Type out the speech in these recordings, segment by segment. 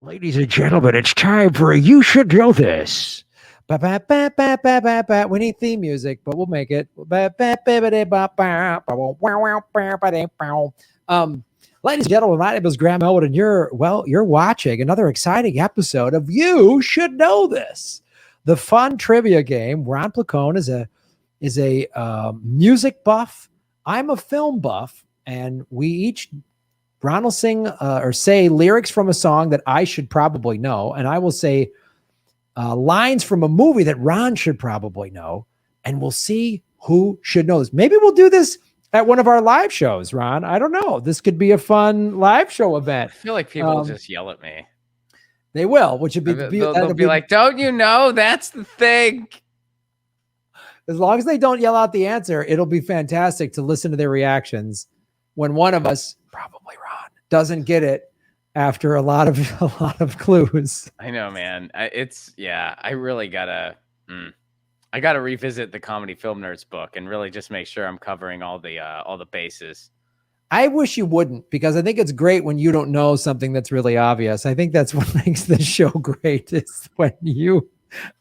Ladies and gentlemen, it's time for a You Should Know This. Ba, ba, ba, ba, ba, ba, ba. We need theme music, but we'll make it. Ladies and gentlemen, my name is Graham Elwood, and you're watching another exciting episode of You Should Know This, the fun trivia game. Ron Placone is a music buff. I'm a film buff, and we each Ron will sing or say lyrics from a song that I should probably know, and I will say lines from a movie that Ron should probably know, and we'll see who should know this. Maybe we'll do this at one of our live shows, Ron. I don't know. This could be a fun live show event. I feel like people will just yell at me. They will, which would be they'll be like, "Don't you know that's the thing?" As long as they don't yell out the answer, it'll be fantastic to listen to their reactions when one of us, probably Ron, doesn't get it after a lot of clues. I know, man. I really gotta I gotta revisit the Comedy Film Nerds book and really just make sure I'm covering all the bases. I wish you wouldn't, because I think it's great when you don't know something that's really obvious. I think that's what makes this show great, is when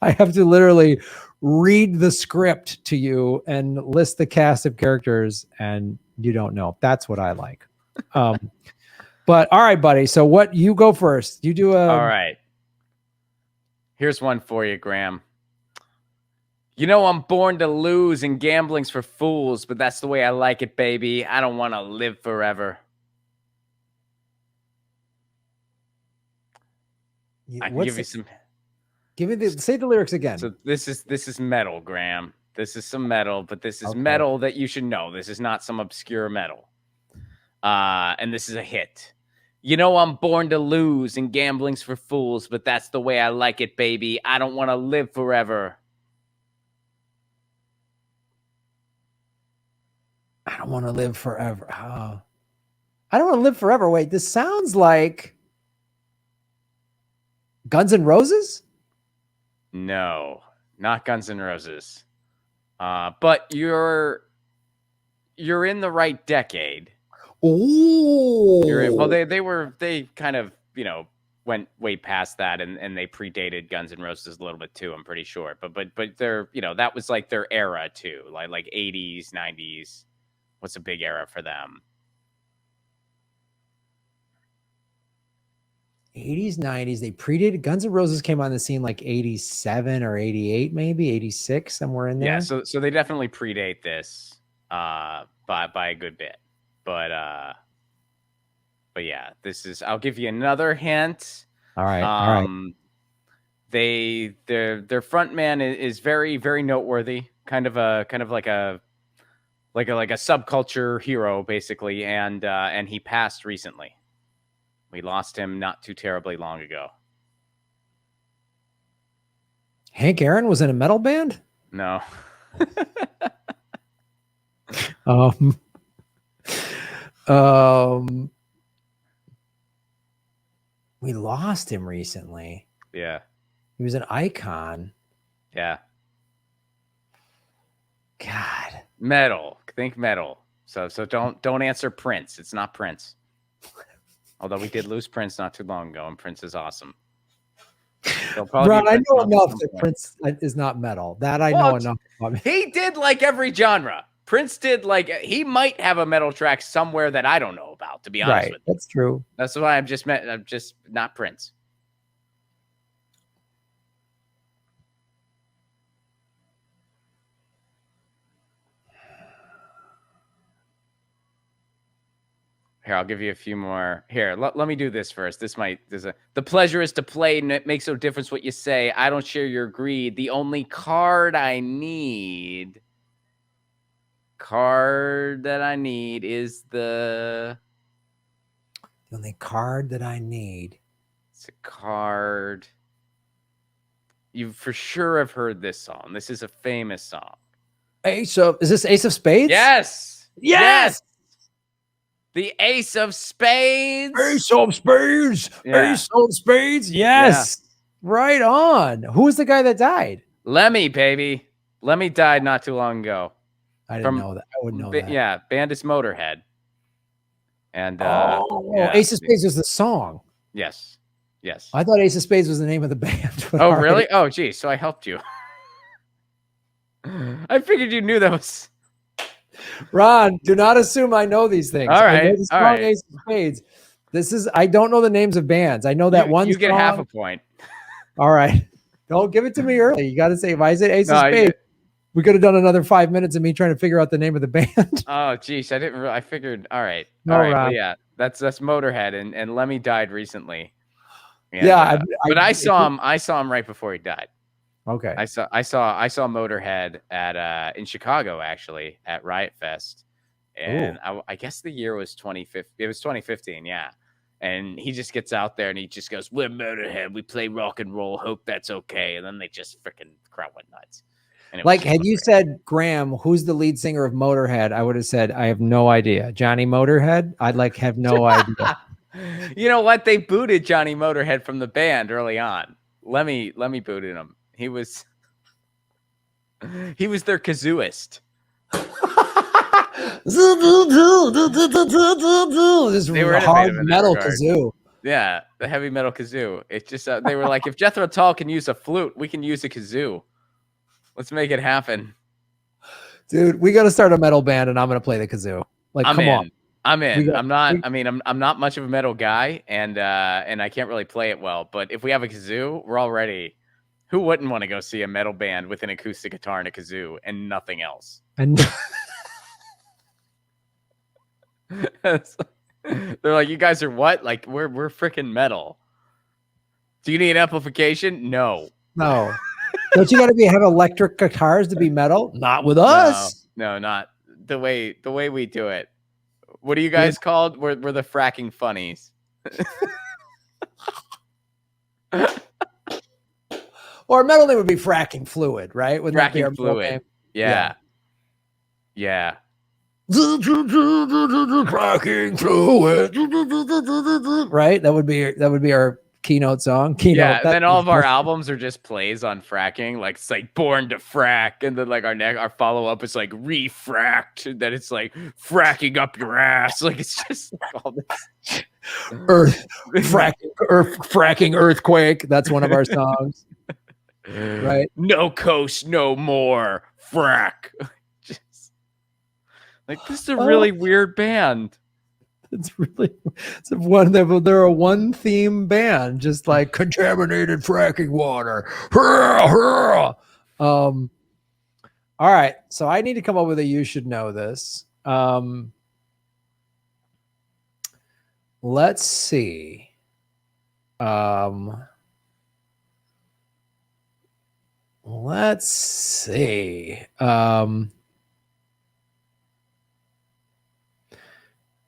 I have to literally read the script to you and list the cast of characters and you don't know. That's what I like. But all right, buddy. So what, you go first. You do All right. Here's one for you, Graham. You know I'm born to lose and gambling's for fools, but that's the way I like it, baby. I don't want to live forever. I can give you some. Say the lyrics again. So this is metal, Graham. This is some metal, but this is metal that you should know. This is not some obscure metal. And this is a hit. You know I'm born to lose and gambling's for fools, but that's the way I like it, baby. I don't want to live forever. I don't want to live forever. Oh. I don't want to live forever. Wait, this sounds like Guns N' Roses? No, not Guns N' Roses. But you're in the right decade. Oh, Well, they kind of, went way past that and they predated Guns N' Roses a little bit too, I'm pretty sure. But they're, that was like their era too, like 80s, 90s. What's a big era for them? 80s, 90s. They predated. Guns N' Roses came on the scene like 87 or 88, maybe 86, somewhere in there. Yeah, so they definitely predate this by a good bit. But yeah, this is. I'll give you another hint. All right. All right. Their front man is very, very noteworthy. Kind of like a subculture hero, basically, and he passed recently. We lost him not too terribly long ago. Hank Aaron was in a metal band? No. We lost him recently. Yeah. He was an icon. Yeah. God. Metal. Think metal. So don't answer Prince. It's not Prince. Although we did lose Prince not too long ago, and Prince is awesome. Ron, I know enough that Prince is not metal. That I know enough about. He did like every genre. Prince did he might have a metal track somewhere that I don't know about, to be honest with you. That's true. That's why I'm just not Prince. Here, I'll give you a few more. Here, let me do this first. The pleasure is to play, and it makes no difference what you say. I don't share your greed. The only card that I need is the only card that I need. It's a card. You for sure have heard this song. This is a famous song. Is this Ace of Spades? Yes. Yes. The Ace of Spades. Ace of Spades. Yeah. Ace of Spades. Yes. Yeah. Right on. Who was the guy that died? Lemmy, baby. Lemmy died not too long ago. I didn't know that. I wouldn't know that. Yeah, Bandit's Motorhead. And Ace of Spades was the song. Yes. Yes. I thought Ace of Spades was the name of the band. Oh, really? Oh, geez. So I helped you. I figured you knew that was. Ron, do not assume I know these things. All I know right, the all song right. Ace of Spades. I don't know the names of bands. I know that one You song. get half a point. All right. Don't give it to me early. You got to say, if I said Ace of No, Spades, we could have done another 5 minutes of me trying to figure out the name of the band. Oh, geez. I figured. All right. No, All right. Ron. Well, yeah. That's Motorhead, and Lemmy died recently. And, Yeah, but I saw him. I saw him right before he died. Okay. I saw Motorhead at in Chicago, actually, at Riot Fest, and I guess the year was 2015. It was 2015, yeah. And he just gets out there and he just goes, "We're Motorhead. We play rock and roll. Hope that's okay." And then they just freaking crowd went nuts. Like, had you said, Graham, who's the lead singer of Motorhead, I would have said, I have no idea. Johnny Motorhead? I'd like have no idea. You know what? They booted Johnny Motorhead from the band early on. Lemmy booted him. He was their kazooist. This They were hard innovative in that metal regard. kazoo. Yeah, the heavy metal kazoo. It's just they were like, if Jethro Tull can use a flute, we can use a kazoo. Let's make it happen. Dude, we got to start a metal band and I'm going to play the kazoo. Like, come on. I'm in. I'm not much of a metal guy, and I can't really play it well. But if we have a kazoo, we're all ready. Who wouldn't want to go see a metal band with an acoustic guitar and a kazoo and nothing else? And they're like, you guys are what? Like, we're freaking metal. Do you need amplification? No. Don't you got to have electric guitars to be metal? Not with us. No, not the way we do it. What are you guys called? We're the fracking funnies. Or metal name would be fracking fluid, right? Wouldn't that be our Fracking fluid. Yeah. Fracking fluid. Right? That would be our keynote song. Yeah, and then all of our albums are just plays on fracking. Like, it's like Born to Frack, and then like our follow-up is like Refract, and then it's like fracking up your ass. Like, it's just like all this fracking earthquake. That's one of our songs. Right? No coast, no more. Frack. Just like, this is a really weird band. They're a one theme band, just like contaminated fracking water. All right, so I need to come up with a you should know this. Let's see. Let's see.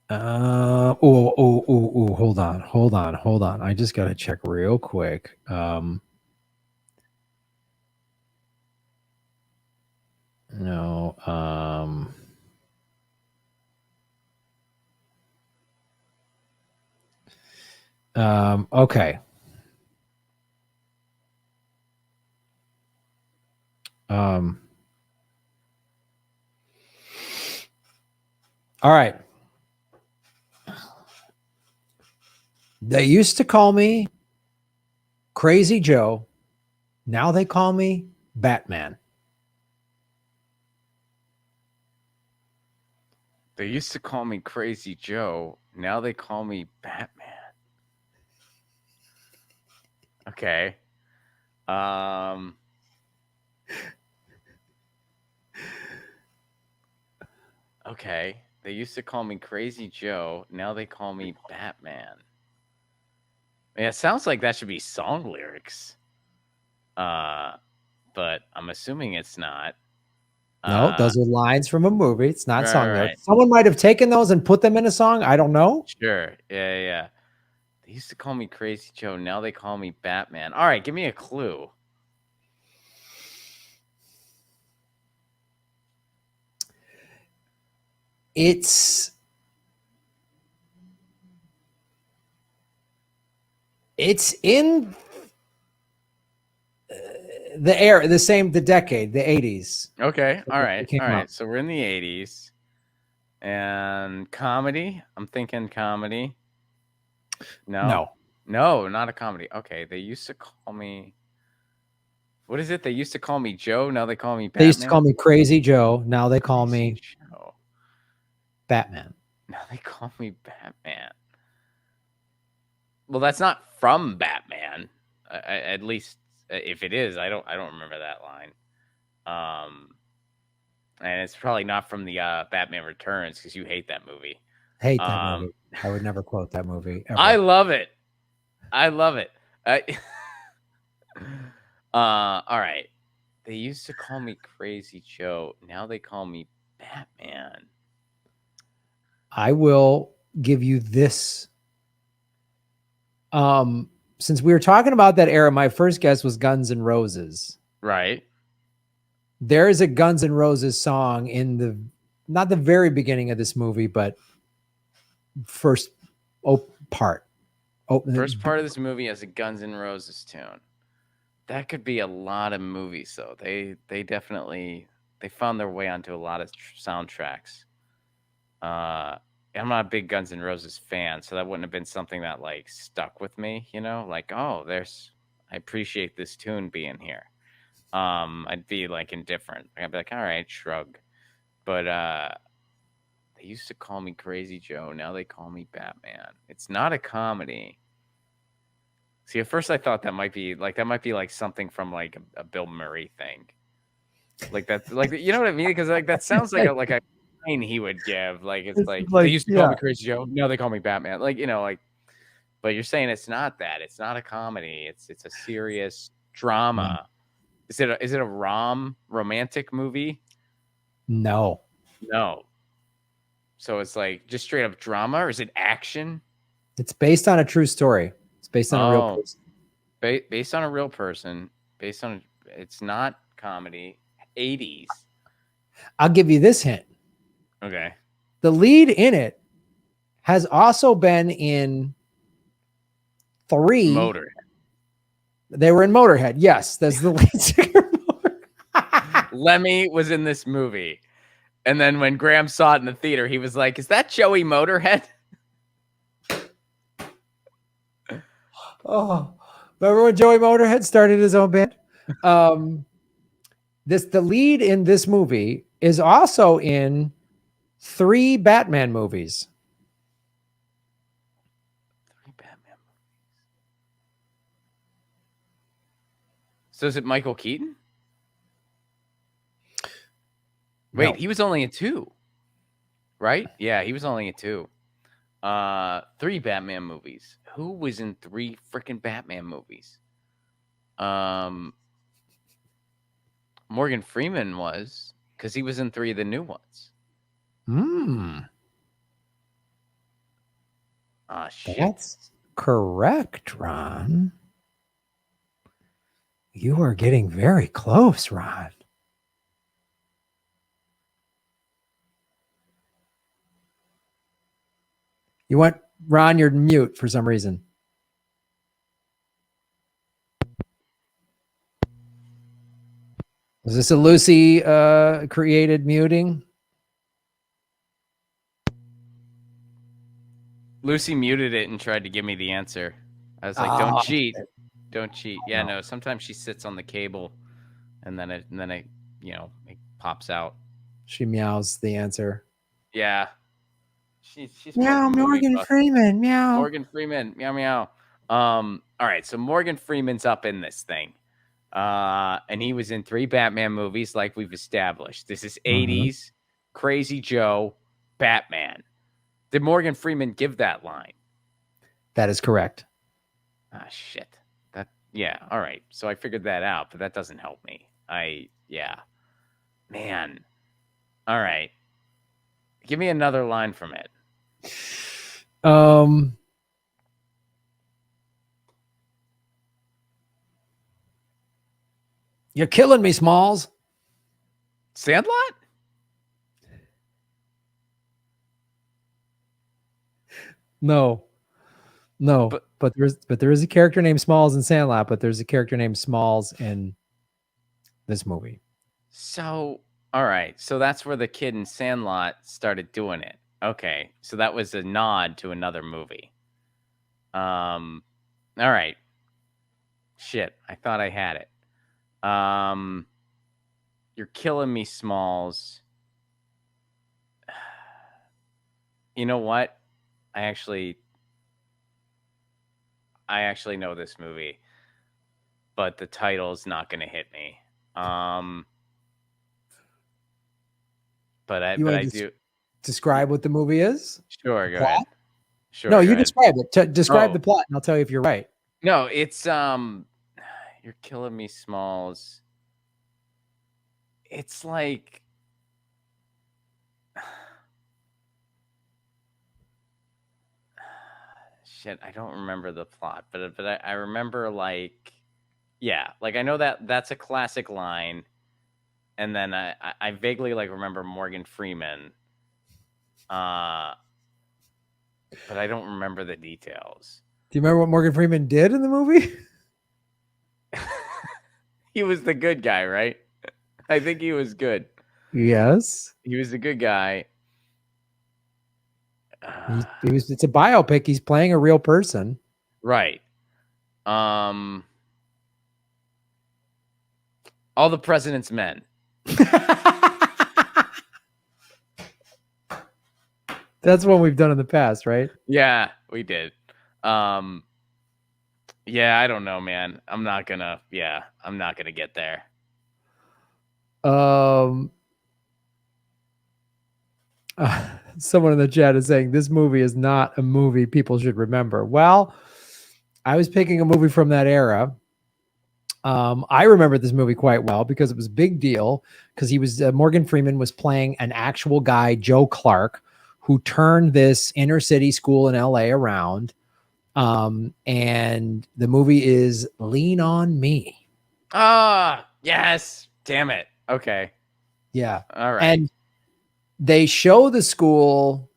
Hold on. I just gotta check real quick. Okay. All right. They used to call me Crazy Joe. Now they call me Batman. They used to call me Crazy Joe. Now they call me Batman. Okay. Okay. They used to call me Crazy Joe. Now they call me Batman. Yeah, it sounds like that should be song lyrics. But I'm assuming it's not. No, those are lines from a movie. It's not song lyrics. Right. Someone might have taken those and put them in a song. I don't know. Sure. Yeah. They used to call me Crazy Joe. Now they call me Batman. All right, give me a clue. It's in the decade, the 80s. Okay. All right. So we're in the 80s. And comedy? I'm thinking comedy. No. No, not a comedy. Okay, they used to call me. What is it? They used to call me Joe. Now they call me Batman. They used to call me Crazy Joe. Now they call Crazy me Joe. Batman. Now they call me Batman. Well, that's not from Batman. At least if it is, I don't remember that line. And it's probably not from the Batman Returns because you hate that movie. Hate that movie. I would never quote that movie ever. I love it. I love it. All right. They used to call me Crazy Joe. Now they call me Batman. I will give you this. Since we were talking about that era, my first guess was Guns N' Roses. Right. There is a Guns N' Roses song in the, not the very beginning of this movie, but first part. First part of this movie has a Guns N' Roses tune. That could be a lot of movies, though. They definitely found their way onto a lot of soundtracks. I'm not a big Guns N' Roses fan, so that wouldn't have been something that like stuck with me, you know, like, oh, I appreciate this tune being here. I'd be like indifferent. I'd be like, all right, shrug. But they used to call me Crazy Joe. Now they call me Batman. It's not a comedy. See, at first I thought that might be like something from like a Bill Murray thing. Like that, like, you know what I mean? Because like that sounds like a line he would give. Like it's like they used to call me Crazy Joe. Now they call me Batman. Like, you know, like, but you're saying it's not that. It's not a comedy. It's a serious drama. Is it a romantic movie? No. So it's like just straight up drama, or is it action? It's based on a true story. It's based on a real person. Based on a real person. It's not comedy. 80s. I'll give you this hint. Okay. The lead in it has also been in 3. Motorhead. They were in Motorhead. Yes, that's the lead singer. Lemmy was in this movie. And then when Graham saw it in the theater, he was like, is that Joey Motorhead? Oh, remember when Joey Motorhead started his own band? The lead in this movie is also in 3 Batman movies. 3 Batman movies. So is it Michael Keaton? Wait, he was only in 2, right? Yeah, he was only in 2. 3 Batman movies. Who was in 3 freaking Batman movies? Morgan Freeman was, because he was in 3 of the new ones. Ah, shit. That's correct, Ron. You are getting very close, Ron. You want, Ron, you're mute for some reason. Was this a Lucy created muting? Lucy muted it and tried to give me the answer. I was like, don't cheat. Don't cheat. Yeah, no, sometimes she sits on the cable and then it you know, it pops out. She meows the answer. Yeah. She's meow, Morgan Freeman, meow. Morgan Freeman, meow meow. All right, so Morgan Freeman's up in this thing. And he was in 3 Batman movies, like we've established. This is 80s, Crazy Joe, Batman. Did Morgan Freeman give that line? That is correct. Ah, shit. Yeah, all right. So I figured that out, but that doesn't help me. Man. All right. Give me another line from it. You're killing me, Smalls. Sandlot? No. But there is a character named Smalls in Sandlot, but there's a character named Smalls in this movie. So, all right. So that's where the kid in Sandlot started doing it. Okay. So that was a nod to another movie. All right. Shit, I thought I had it. You're killing me, Smalls. You know what? I actually know this movie, but the title's not going to hit me. But I do. Describe what the movie is? Sure, go ahead. Sure, No, go you ahead. describe it. Describe Oh. the plot, and I'll tell you if you're right. No, it's you're killing me, Smalls. It's like shit, I don't remember the plot, but I remember like yeah, like I know that that's a classic line, and then I vaguely like remember Morgan Freeman, but I don't remember the details. Do you remember what Morgan Freeman did in the movie? He was the good guy, right? I think he was good. Yes, he was the good guy. It's a biopic. He's playing a real person, right? All the President's Men. That's what we've done in the past, right? Yeah, we did. Yeah, I don't know, man. I'm not gonna get there. Someone in the chat is saying this movie is not a movie people should remember. Well, I was picking a movie from that era. I remember this movie quite well because it was a big deal because he was Morgan Freeman was playing an actual guy, Joe Clark, who turned this inner city school in LA around. And the movie is Lean on Me. Ah, yes. Damn it. Okay. Yeah. All right. And they show the school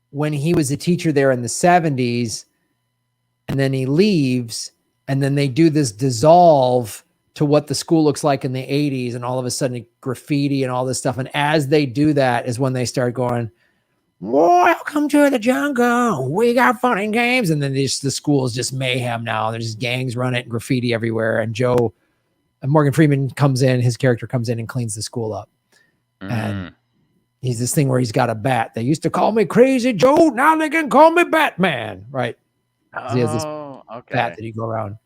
when he was a teacher there in the 70s, and then he leaves, and then they do this dissolve to what the school looks like in the 80s, and all of a sudden graffiti and all this stuff. And as they do that is when they start going, welcome to the jungle. We got fun and games. And then the school is just mayhem now. There's just gangs running and graffiti everywhere. And Morgan Freeman comes in, his character comes in and cleans the school up. And he's this thing where he's got a bat. They used to call me Crazy Joe. Now they can call me Batman. Right. He has this bat that he go around.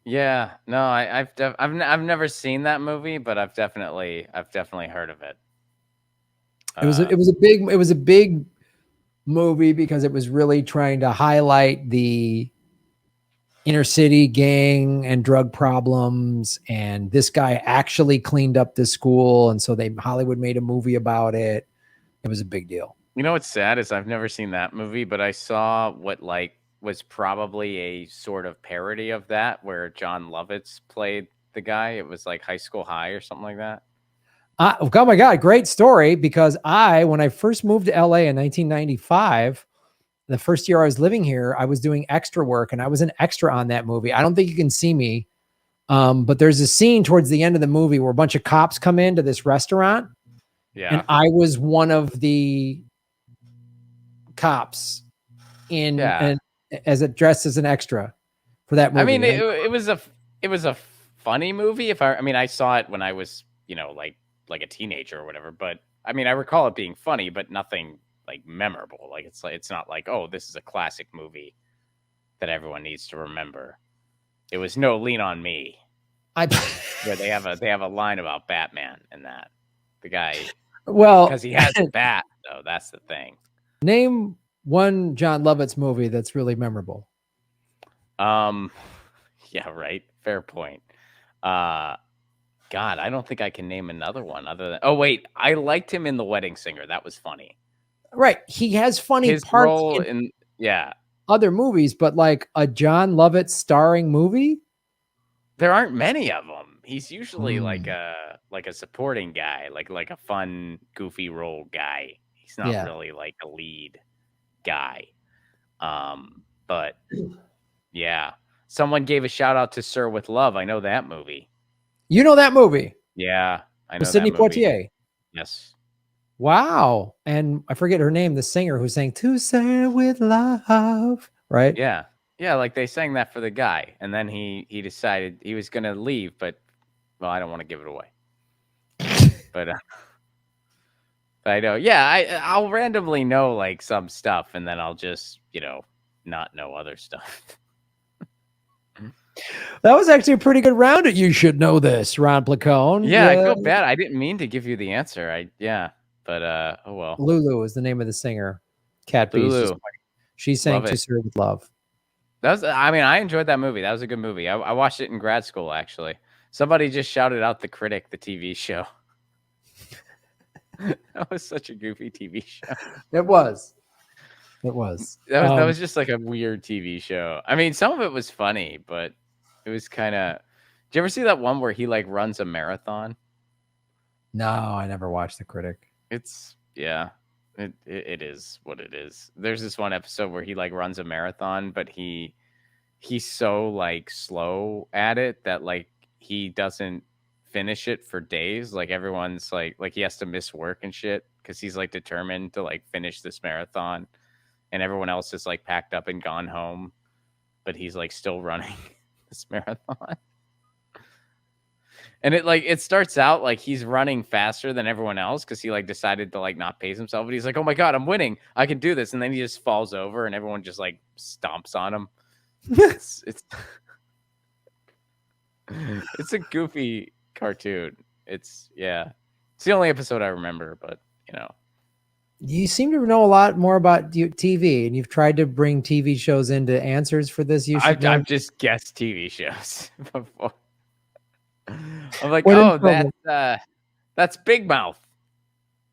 Yeah. No, I've never seen that movie, but I've definitely heard of it. It was a big movie because it was really trying to highlight the inner city gang and drug problems, and this guy actually cleaned up the school, and so Hollywood made a movie about it. It was a big deal. You know what's sad is I've never seen that movie, but I saw what like was probably a sort of parody of that where John Lovitz played the guy. It was like High School High or something like that. Oh my God, great story. Because when I first moved to LA in 1995, the first year I was living here, I was doing extra work, and I was an extra on that movie. I don't think you can see me, but there's a scene towards the end of the movie where a bunch of cops come into this restaurant. Yeah. And I was one of the cops and dressed as an extra for that movie. I mean, it was a funny movie. I saw it when I was, like a teenager or whatever, but I mean, I recall it being funny, but nothing like memorable. Like it's not like, oh, this is a classic movie that everyone needs to remember. It was no Lean on Me. Where they have a line about Batman in that. The guy, because he has a bat, though. That's the thing. Name one John Lovitz movie that's really memorable. Yeah, right. Fair point. God, I don't think I can name another one other than. Oh wait, I liked him in The Wedding Singer. That was funny. Right, he has funny parts in other movies, but like a John Lovitz starring movie, there aren't many of them. He's usually like a supporting guy, like a fun, goofy role guy. He's not really like a lead guy. But yeah, someone gave a shout out to Sir with Love. I know that movie. You know that movie? Yeah, I know Sidney Poitier. Yes. Wow. And I forget her name, the singer who sang "To Sir with Love." Right? Yeah. Yeah, like they sang that for the guy, and then he decided he was gonna leave, but well, I don't want to give it away. But I know, yeah, I'll randomly know like some stuff, and then I'll just not know other stuff. That was actually a pretty good round at You Should Know This, Ron Placone. Yeah, I feel bad. I didn't mean to give you the answer. But oh well. Lulu is the name of the singer. Cat Beast. She sang To Serve with Love. I enjoyed that movie. That was a good movie. I watched it in grad school, actually. Somebody just shouted out The Critic, the TV show. That was such a goofy TV show. It was. That was just like a weird TV show. I mean, some of it was funny, but it was kind of. Did you ever see that one where he like runs a marathon? No, I never watched The Critic. It is what it is. There's this one episode where he like runs a marathon, but he's so like slow at it that like he doesn't finish it for days. Like everyone's like he has to miss work and shit because he's like determined to like finish this marathon, and everyone else is like packed up and gone home, but he's like still running this marathon. And it starts out like he's running faster than everyone else because he like decided to like not pace himself. But he's like, oh my God, I'm winning. I can do this. And then he just falls over and everyone just like stomps on him. It's a goofy cartoon. It's the only episode I remember, but you seem to know a lot more about TV, and you've tried to bring TV shows into answers for this. I've just guessed TV shows before. I'm like, oh, that's Big Mouth.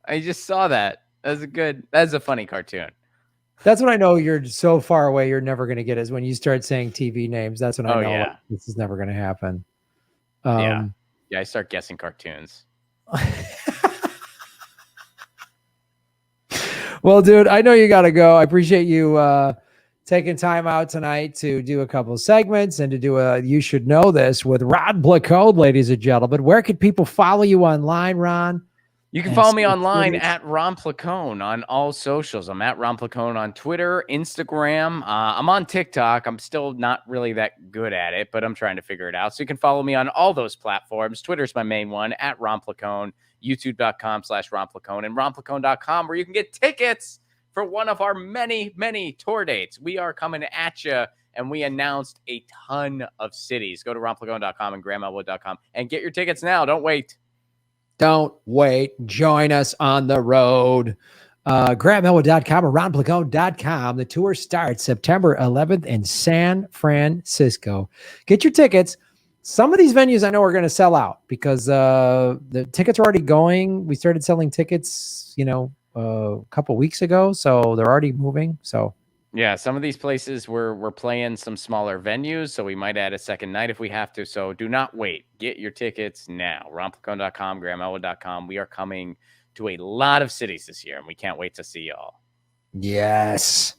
I just saw that. That's a funny cartoon. That's when I know you're so far away you're never going to get is when you start saying TV names. That's when I know this is never going to happen. Yeah, I start guessing cartoons. Well, dude, I know you got to go. I appreciate you taking time out tonight to do a couple of segments and to do a You Should Know This with Ron Placone, ladies and gentlemen. Where can people follow you online, Ron? You can follow me online at Ron Placone on all socials. I'm at Ron Placone on Twitter, Instagram. I'm on TikTok. I'm still not really that good at it, but I'm trying to figure it out. So you can follow me on all those platforms. Twitter's my main one, at Ron Placone, youtube.com/Ron Placone, and ronplacone.com, where you can get tickets for one of our many, many tour dates. We are coming at you, and we announced a ton of cities. Go to ronplacone.com and grahamelwood.com and get your tickets now. Don't wait. Don't wait. Join us on the road. GrahamElwood.com or RonPlacone.com. The tour starts September 11th in San Francisco. Get your tickets. Some of these venues I know are going to sell out because the tickets are already going. We started selling tickets, a couple weeks ago, so they're already moving. So yeah, some of these places we're playing some smaller venues, so we might add a second night if we have to. So do not wait. Get your tickets now. RonPlacone.com, GrahamElwood.com. We are coming to a lot of cities this year, and we can't wait to see y'all. Yes.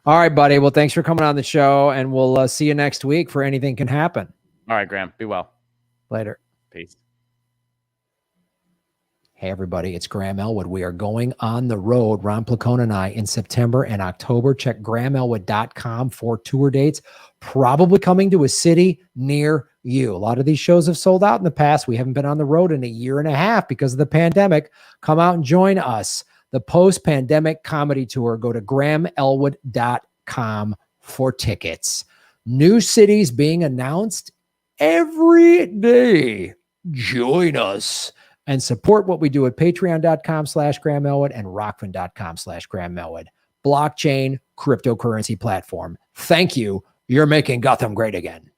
All right, buddy. Well, thanks for coming on the show, and we'll see you next week for Anything Can Happen. All right, Graham. Be well. Later. Peace. Hey, everybody, it's Graham Elwood. We are going on the road, Ron Placone and I, in September and October. Check GrahamElwood.com for tour dates, probably coming to a city near you. A lot of these shows have sold out in the past. We haven't been on the road in a year and a half because of the pandemic. Come out and join us. The post-pandemic comedy tour. Go to GrahamElwood.com for tickets. New cities being announced every day. Join us. And support what we do at patreon.com/Graham Elwood and rockfin.com/Graham Elwood. Blockchain cryptocurrency platform. Thank you. You're making Gotham great again.